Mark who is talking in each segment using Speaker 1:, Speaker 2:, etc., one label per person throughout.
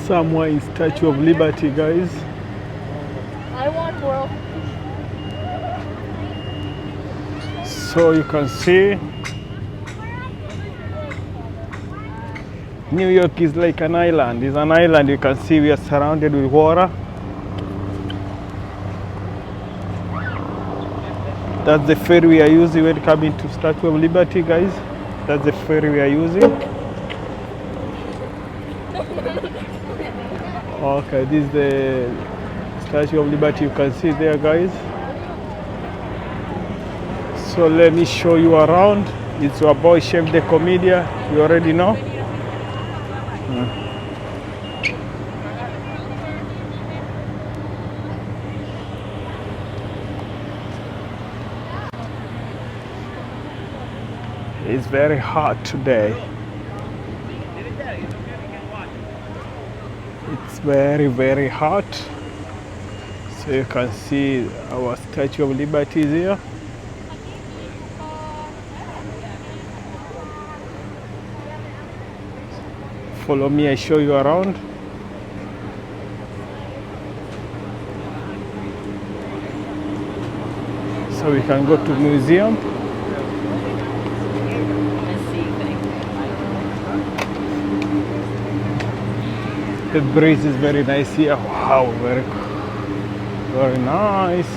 Speaker 1: somewhere in Statue of Liberty, guys.
Speaker 2: I won, bro.
Speaker 1: So you can see New York is like an island. It's an island. You can see we are surrounded with water. That's the ferry we are using when coming to Statue of Liberty, guys. That's the ferry we are using. Okay, this is the Statue of Liberty. You can see there, guys. So let me show you around. It's your boy Chef the Comedian. You already know. It's very hot today. It's very, very hot. So you can see our Statue of Liberty is here. Follow me, I show you around. So we can go to museum. The breeze is very nice here. Wow, very nice.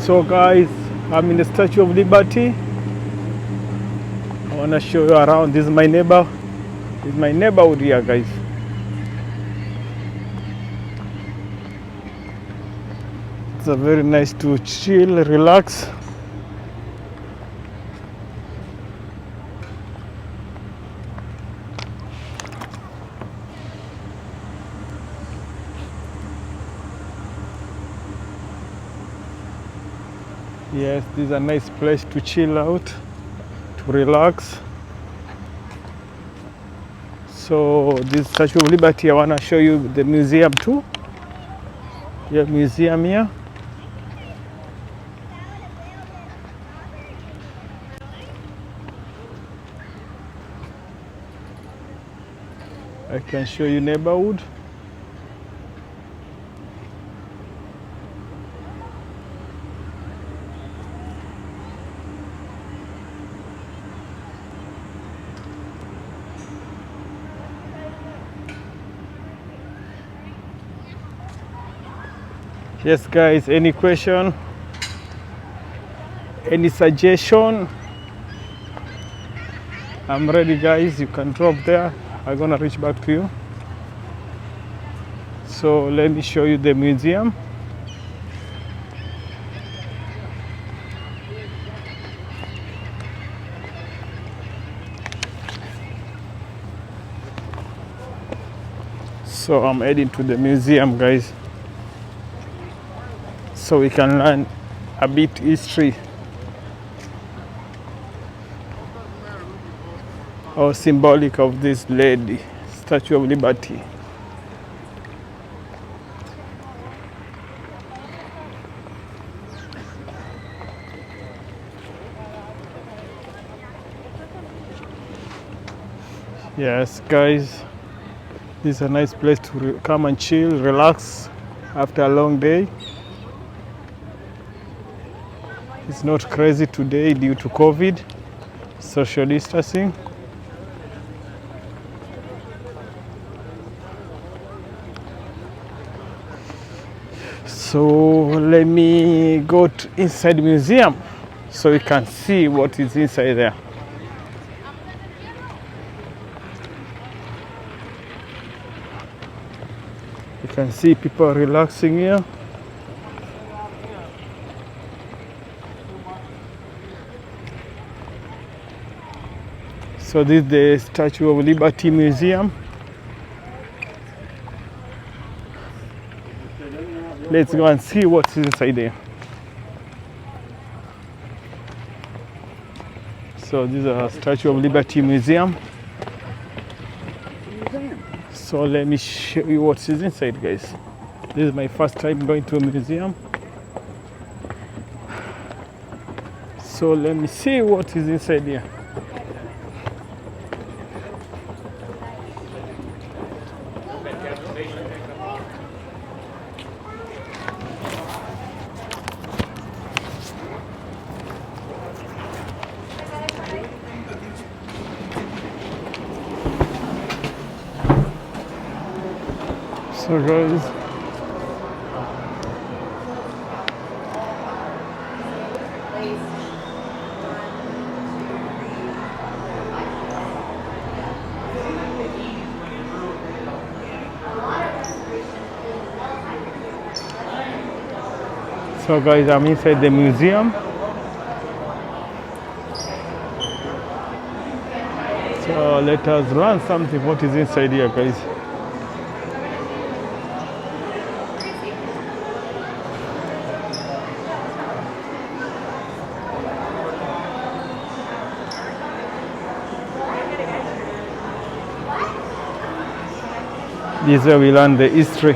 Speaker 1: So guys, I'm in the Statue of Liberty. I want to show you around. This is my neighbor. This is my neighborhood here, guys. It's a very nice to chill, relax. Yes, this is a nice place to chill out, to relax. So this Statue of Liberty, I want to show you the museum too. Yeah, museum here. I can show you neighborhood. Yes guys, any question, any suggestion, I'm ready guys. You can drop there, I'm gonna reach back to you. So let me show you the museum. So I'm heading to the museum guys, so we can learn a bit history or symbolic of this lady, Statue of Liberty. Yes guys, this is a nice place to come and chill, relax after a long day. It's not crazy today due to COVID, social distancing. So let me go inside the museum so you can see what is inside there. You can see people relaxing here. So this is the Statue of Liberty Museum. Let's go and see what's inside there. So this is a Statue of Liberty Museum. So let me show you what is inside, guys. This is my first time going to a museum. So let me see what is inside here. So guys, I'm inside the museum. So let us learn something what is inside here, guys. This is where we learn the history.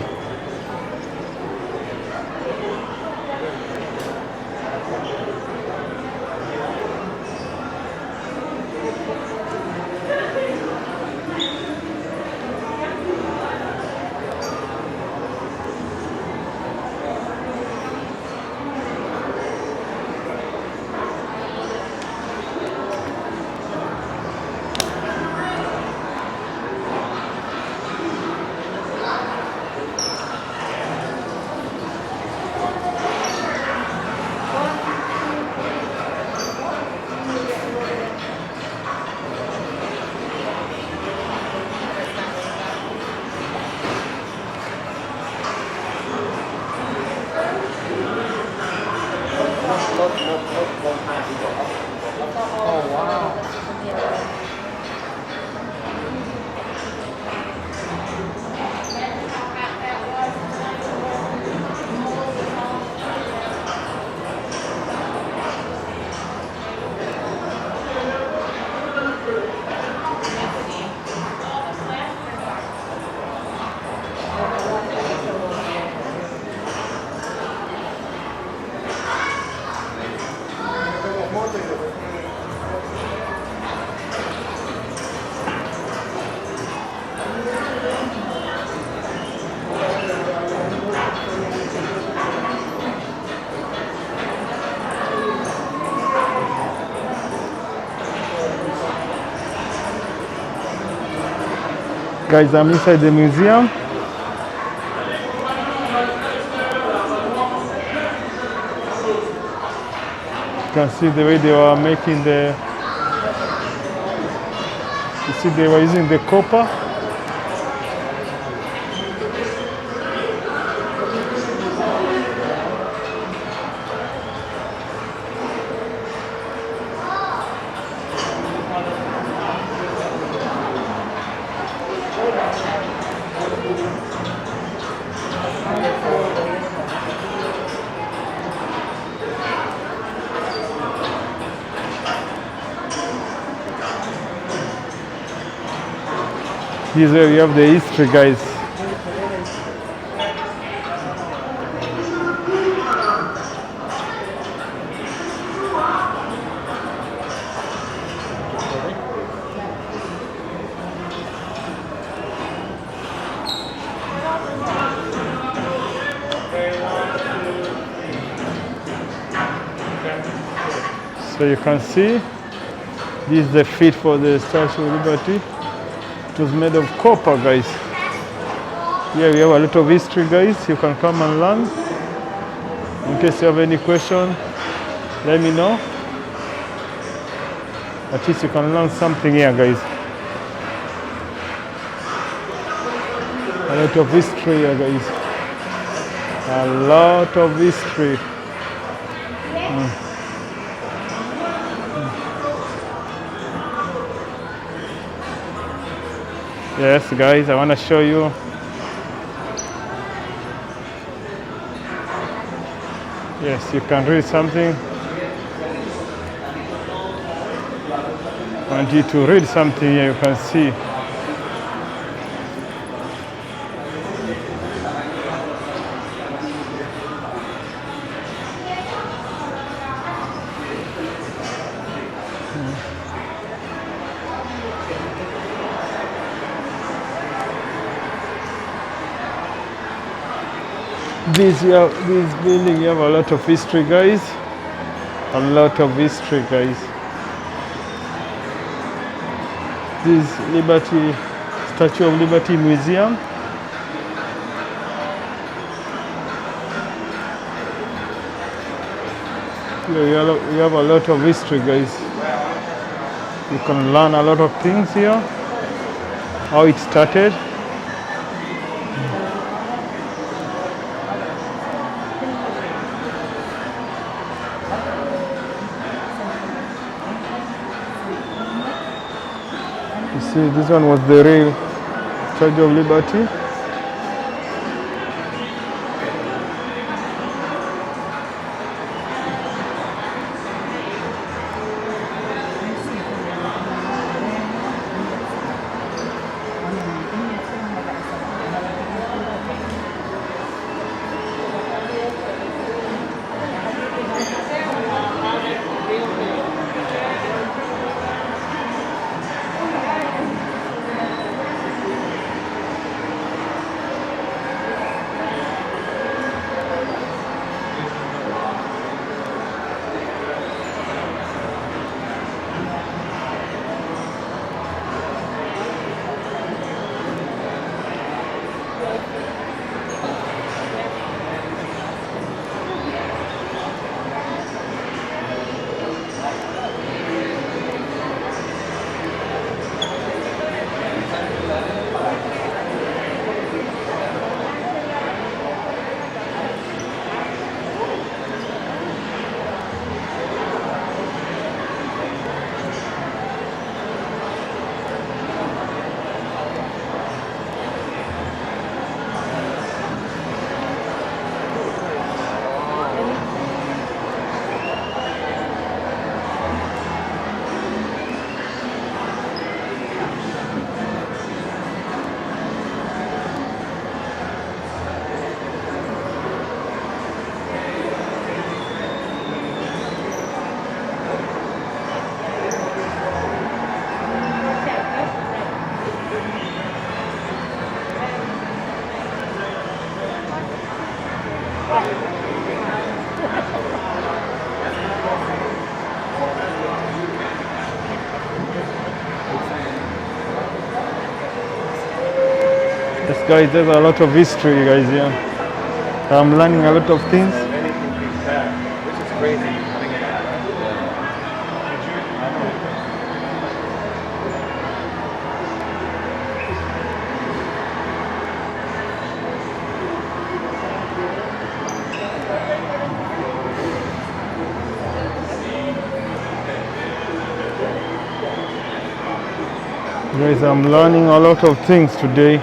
Speaker 1: Guys, I'm inside the museum. You can see the way they were making the, you see they were using the copper. This is where we have the history, guys. So you can see, this is the feet for the Statue of Liberty. It was made of copper, guys. Here we have a lot of history, guys. You can come and learn. In case you have any question, let me know. At least you can learn something here, guys. A lot of history here, guys. A lot of history. Yes, guys, I want to show you. Yes, you can read something. I want you to read something here. You can see. This building, you have a lot of history, guys. A lot of history, guys. This Liberty, Statue of Liberty Museum. Here you have a lot of history, guys. You can learn a lot of things here. How it started. You see, this one was the real Statue of Liberty. Yes, guys, there's a lot of history, guys, here. I'm learning a lot of things.
Speaker 3: Anything beats that, which is crazy. Having it back.
Speaker 1: Guys, I'm learning a lot of things today.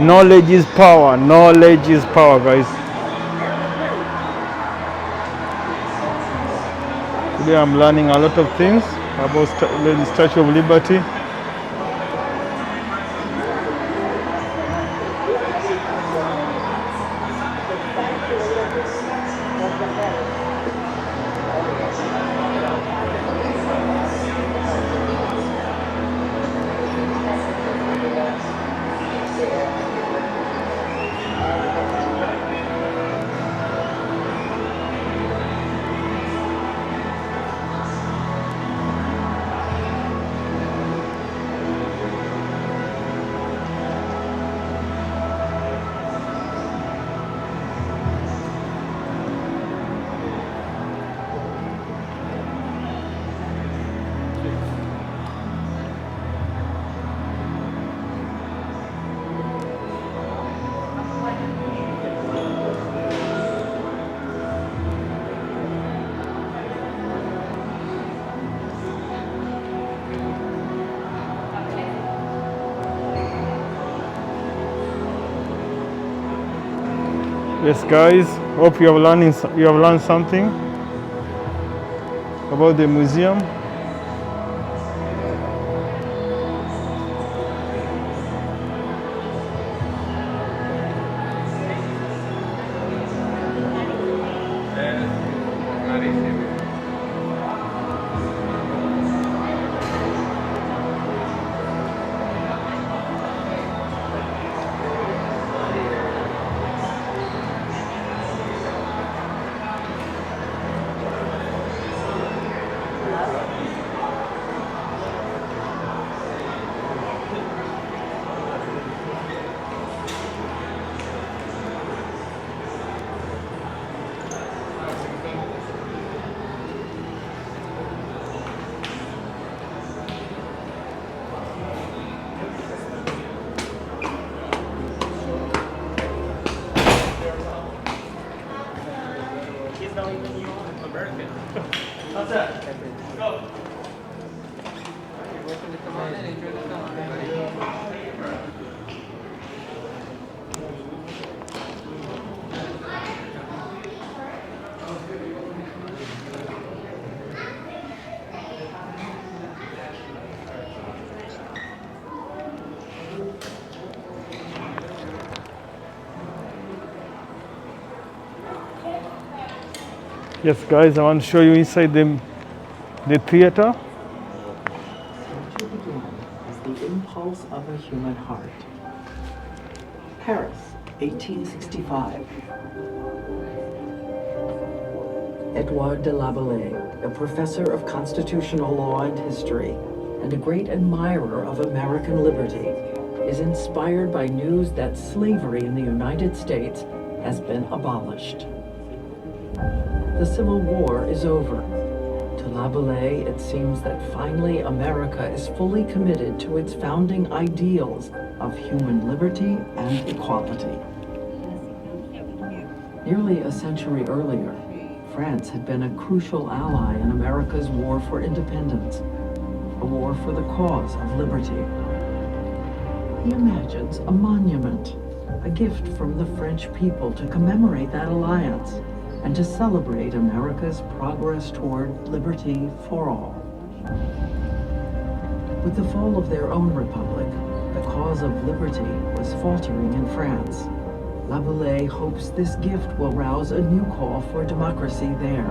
Speaker 1: Knowledge is power. Knowledge is power, guys. Today I'm learning a lot of things about the Statue of Liberty. Yes, guys, hope you have learned something. about the museum.
Speaker 3: He's not even American. How's that? Go.
Speaker 1: Yes, guys, I want to show you inside the theater.
Speaker 4: To begin is the impulse of a human heart. Paris, 1865. Edouard de Laboulaye, a professor of constitutional law and history, and a great admirer of American liberty, is inspired by news that slavery in the United States has been abolished. The Civil War is over. To Laboulaye, it seems that finally America is fully committed to its founding ideals of human liberty and equality. Nearly a century earlier, France had been a crucial ally in America's war for independence, a war for the cause of liberty. He imagines a monument, a gift from the French people to commemorate that alliance and to celebrate America's progress toward liberty for all. With the fall of their own republic, the cause of liberty was faltering in France. Laboulaye hopes this gift will rouse a new call for democracy there.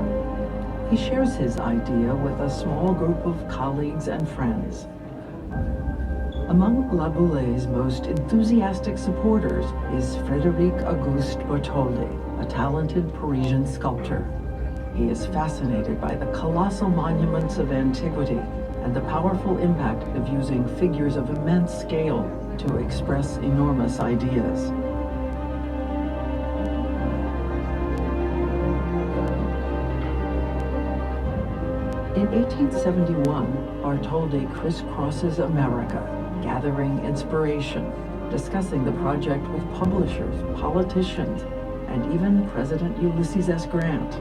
Speaker 4: He shares his idea with a small group of colleagues and friends. Among Laboulaye's most enthusiastic supporters is Frédéric Auguste Bartholdi, a talented Parisian sculptor. He is fascinated by the colossal monuments of antiquity and the powerful impact of using figures of immense scale to express enormous ideas. In 1871, Bartholdi crisscrosses America, gathering inspiration, discussing the project with publishers, politicians, and even President Ulysses S. Grant.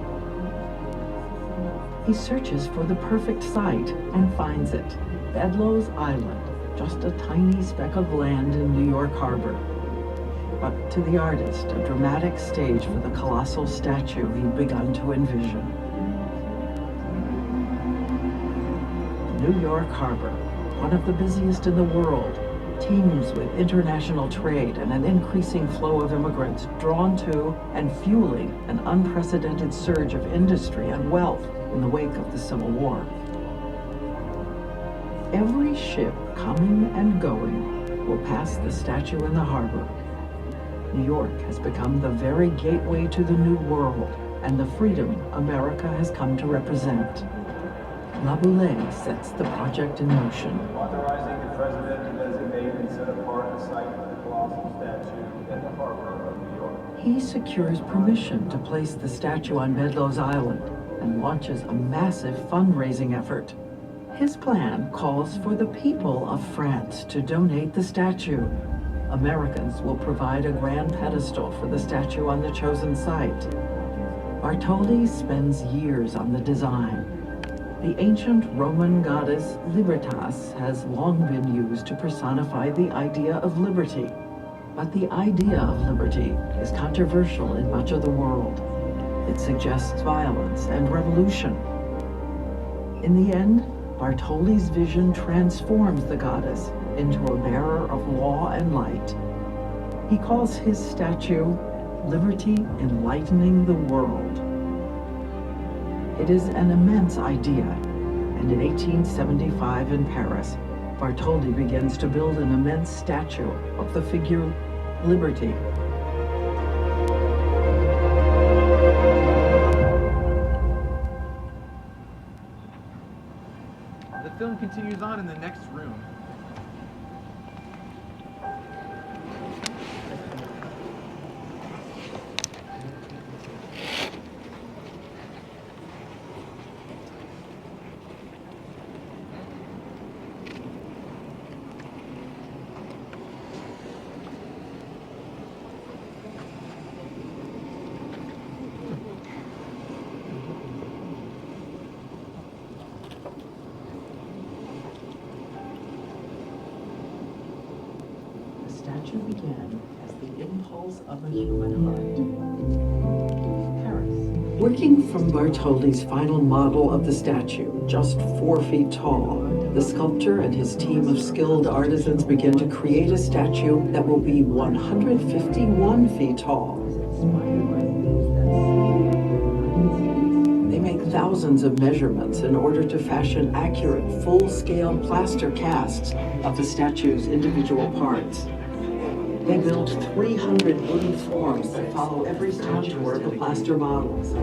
Speaker 4: He searches for the perfect site and finds it, Bedloe's Island, just a tiny speck of land in New York Harbor. But to the artist, a dramatic stage for the colossal statue he'd begun to envision. New York Harbor, one of the busiest in the world, teems with international trade and an increasing flow of immigrants drawn to and fueling an unprecedented surge of industry and wealth in the wake of the Civil War. Every ship coming and going will pass the statue in the harbor. New York has become the very gateway to the New World and the freedom America has come to represent. Laboulaye sets the project in motion.
Speaker 3: Authorizing the president to designate and set apart a site for the colossal statue in the harbor of New York.
Speaker 4: He secures permission to place the statue on Bedloe's Island and launches a massive fundraising effort. His plan calls for the people of France to donate the statue. Americans will provide a grand pedestal for the statue on the chosen site. Bartholdi spends years on the design. The ancient Roman goddess Libertas has long been used to personify the idea of liberty. But the idea of liberty is controversial in much of the world. It suggests violence and revolution. In the end, Bartoli's vision transforms the goddess into a bearer of law and light. He calls his statue Liberty Enlightening the World. It is an immense idea, and in 1875 in Paris, Bartoli begins to build an immense statue of the figure Liberty.
Speaker 5: The film continues on in the next room.
Speaker 4: The statue began as the impulse of a human heart. Paris. Working from Bartoli's final model of the statue, just 4 feet tall, the sculptor and his team of skilled artisans begin to create a statue that will be 151 feet tall. They make thousands of measurements in order to fashion accurate, full-scale plaster casts of the statue's individual parts. They built 300 wooden forms that follow every contour of the plaster models.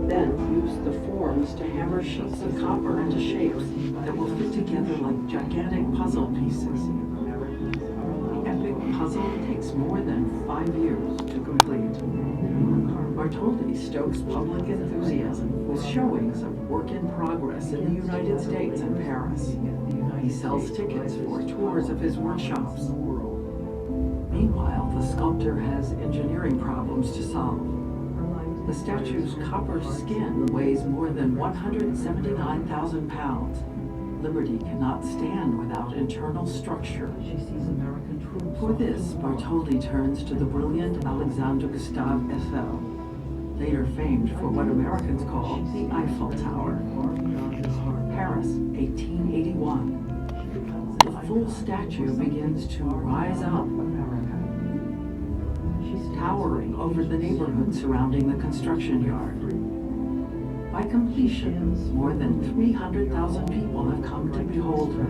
Speaker 4: Then use the forms to hammer sheets of copper into shapes that will fit together like gigantic puzzle pieces. The epic puzzle takes more than 5 years to complete. Bartoli stokes public enthusiasm with showings of work in progress in the United States and Paris. He sells tickets for tours of his workshops. Meanwhile, the sculptor has engineering problems to solve. The statue's copper skin weighs more than 179,000 pounds. Liberty cannot stand without internal structure. For this, Bartoli turns to the brilliant Alexandre Gustave Eiffel, later famed for what Americans call the Eiffel Tower. Paris, 1881. The full statue begins to rise up, towering over the neighborhood surrounding the construction yard. By completion, more than 300,000 people have come to behold her.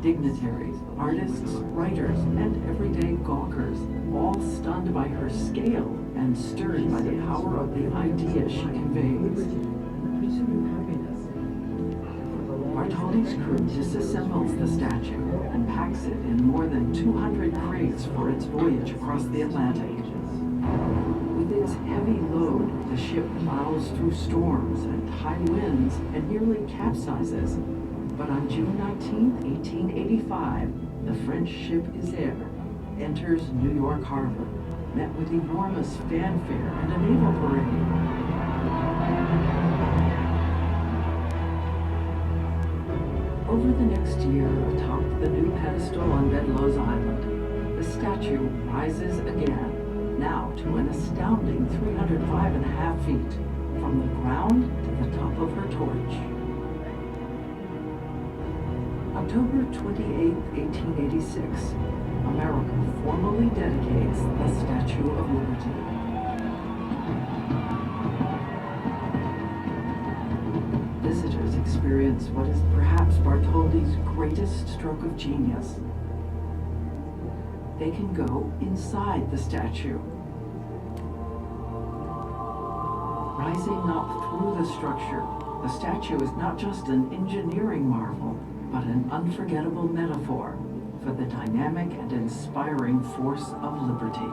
Speaker 4: Dignitaries, artists, writers, and everyday gawkers, all stunned by her scale and stirred by the power of the idea she conveys. Bartoli's crew disassembles the statue and packs it in more than 200 crates for its voyage across the Atlantic. With its heavy load, the ship plows through storms and high winds and nearly capsizes. But on June 19, 1885, the French ship Isère enters New York Harbor, met with enormous fanfare and a naval parade. Over the next year, atop the new pedestal on Bedloe's Island, the statue rises again, now to an astounding 305.5 feet, from the ground to the top of her torch. October 28, 1886, America formally dedicates the Statue of Liberty. Visitors experience what is perhaps Bartoli's greatest stroke of genius. They can go inside the statue. Rising up through the structure, the statue is not just an engineering marvel, but an unforgettable metaphor for the dynamic and inspiring force of liberty.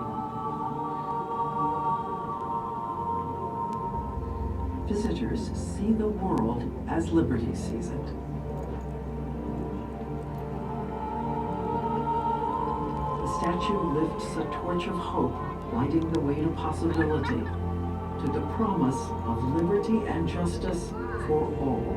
Speaker 4: Visitors see the world as liberty sees it. The statue lifts a torch of hope, lighting the way to possibility, to the promise of liberty and justice for all.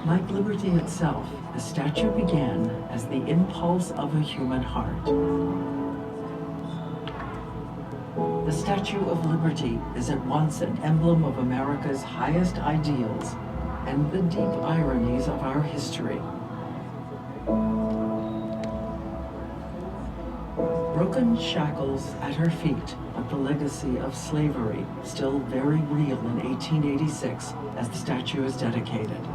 Speaker 4: Like liberty itself, the statue began as the impulse of a human heart. The Statue of Liberty is at once an emblem of America's highest ideals and the deep ironies of our history. Broken shackles at her feet, but the legacy of slavery still very real in 1886 as the statue is dedicated.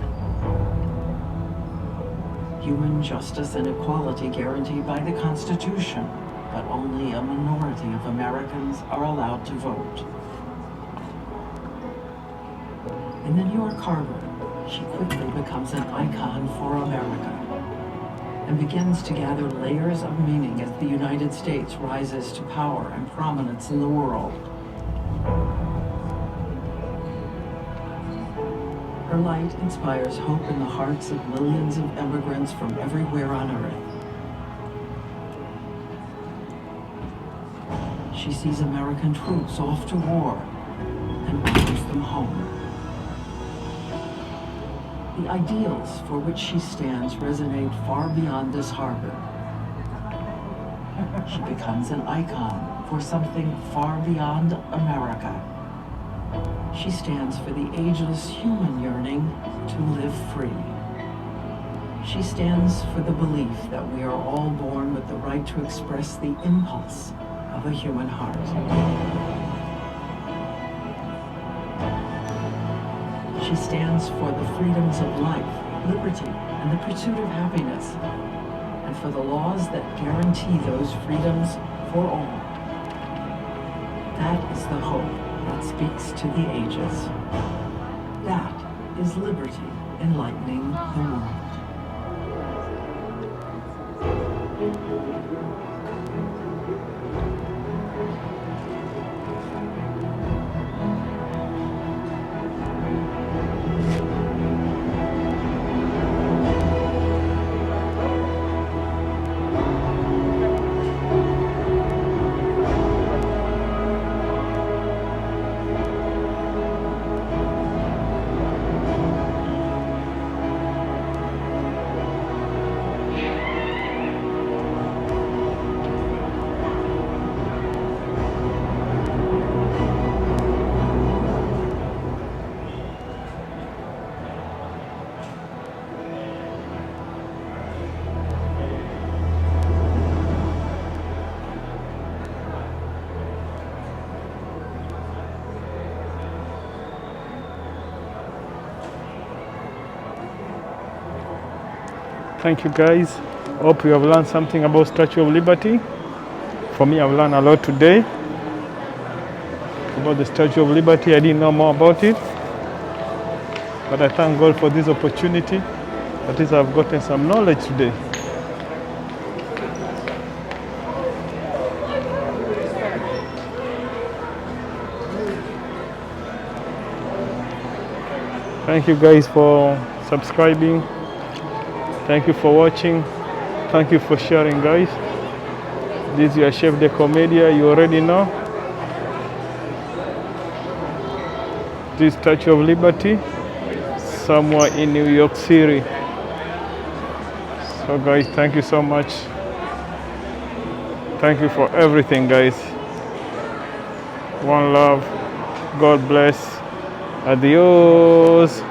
Speaker 4: Human justice and equality guaranteed by the Constitution, but only a minority of Americans are allowed to vote. In the New York Harbor, she quickly becomes an icon for America and begins to gather layers of meaning as the United States rises to power and prominence in the world. Her light inspires hope in the hearts of millions of immigrants from everywhere on earth. She sees American troops off to war and orders them home. The ideals for which she stands resonate far beyond this harbor. She becomes an icon for something far beyond America. She stands for the ageless human yearning to live free. She stands for the belief that we are all born with the right to express the impulse of a human heart. She stands for the freedoms of life, liberty, and the pursuit of happiness, and for the laws that guarantee those freedoms for all. That is the hope that speaks to the ages. That is liberty enlightening the world.
Speaker 1: Thank you guys. Hope you have learned something about Statue of Liberty. For me, I've learned a lot today about the Statue of Liberty. I didn't know more about it, but I thank God for this opportunity. At least I've gotten some knowledge today. Thank you guys for subscribing. Thank you for watching. Thank you for sharing, guys. This is your Chef de Comedia. You already know. This Statue of Liberty, somewhere in New York City. So, guys, thank you so much. Thank you for everything, guys. One love. God bless. Adios.